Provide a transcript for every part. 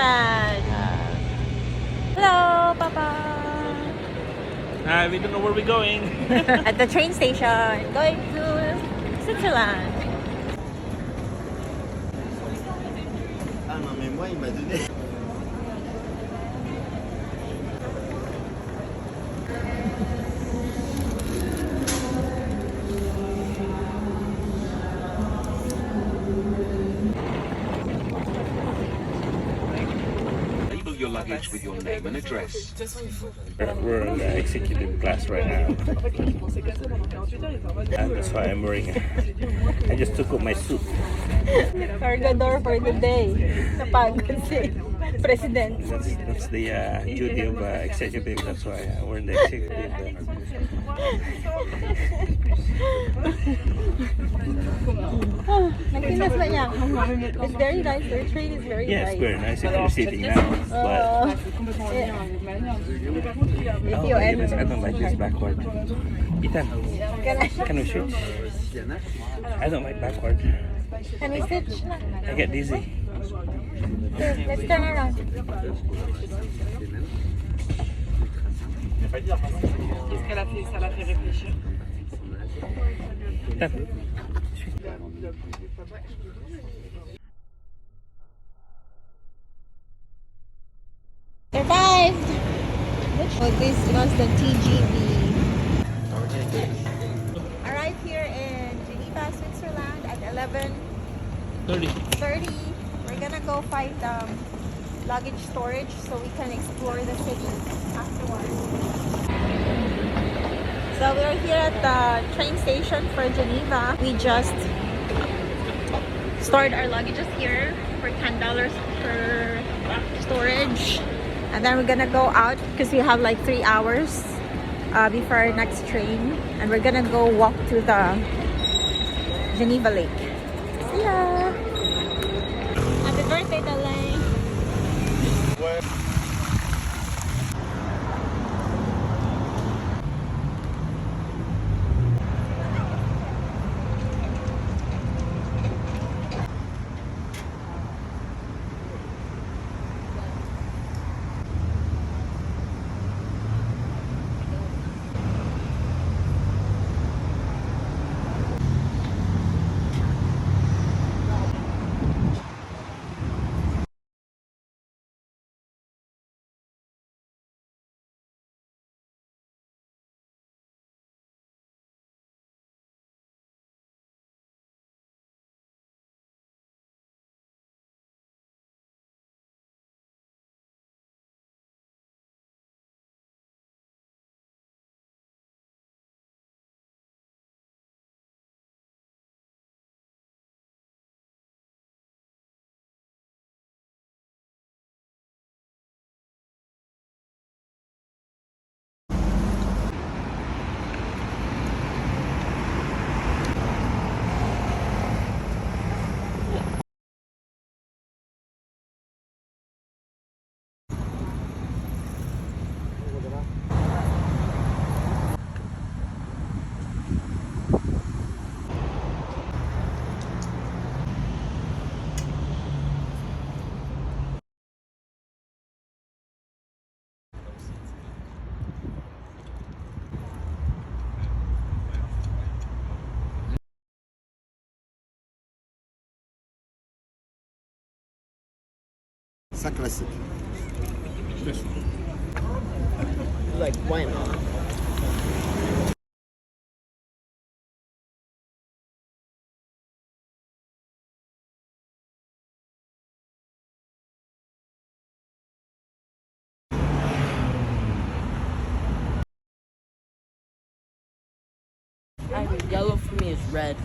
Switzerland. Hello, Papa. Hi, we don't know where we're going. At the train station, going to Switzerland. Ah non mais moi il m'a donné. Label your luggage with your name and address. We're in the executive class right now. And that's why I'm wearing it. I just took off my suit. Cargador for the day. Napagod si President. That's the duty of executive. That's why we're in the executive. Nagpinas ba niya? It's very nice. Their train is very Yeah, nice. it's very nice if you're sitting now. But If you I don't like this backward. Ethan, can we switch? I don't like backward. Can we switch? I get dizzy. Okay, let's turn around. Qu'est-ce qu'elle a fait? Ça l'a fait réfléchir. Ethan. Survived! Oh, this was the TGV. Arrived here in Geneva, Switzerland at 11:30. We're gonna go find luggage storage so we can explore the city afterwards. So we're here at the train station for Geneva. We just stored our luggages here for $10 per storage. And then we're gonna go out because we have like 3 hours before our next train. And we're gonna go walk to the Geneva Lake. See ya! Happy birthday, Dalai! Ça classique. Like why not? Yellow for me is red.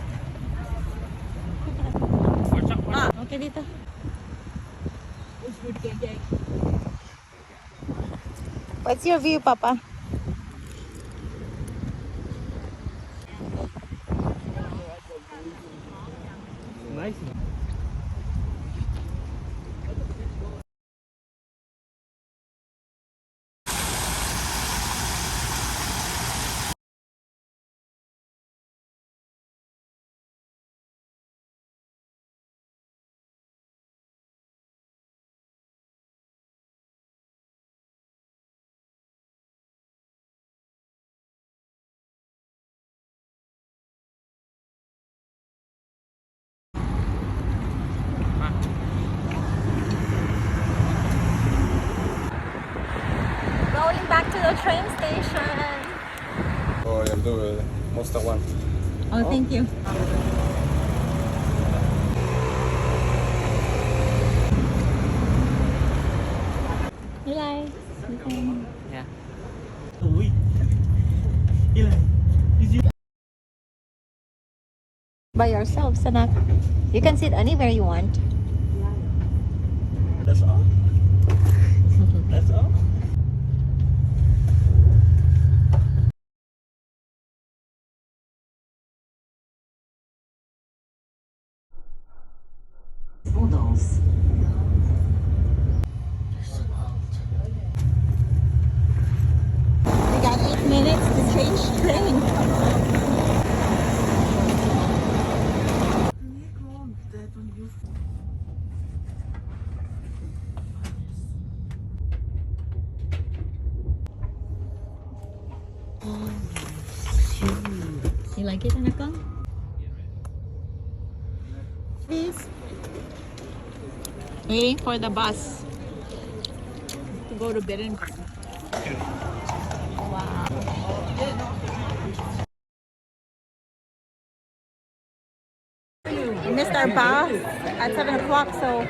Okay, dito. What's your view, Papa? Nice. train station. Oh, jag do måste one. Oh, thank you. Eli. Yeah. By yourselves, anak. You can sit anywhere you want. That's all? That's all? Bulldogs. We got 8 minutes to change train. You like it, Anakang? Please. Waiting for the bus to go to Beatenberg. Wow. We missed our bus at 7 o'clock, so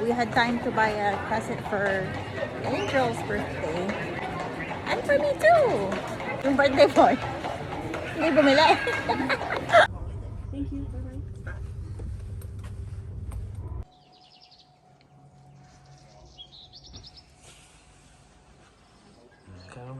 we had time to buy a present for Angel's birthday. And for me too! Yung birthday boy. Hindi bumili. Thank you.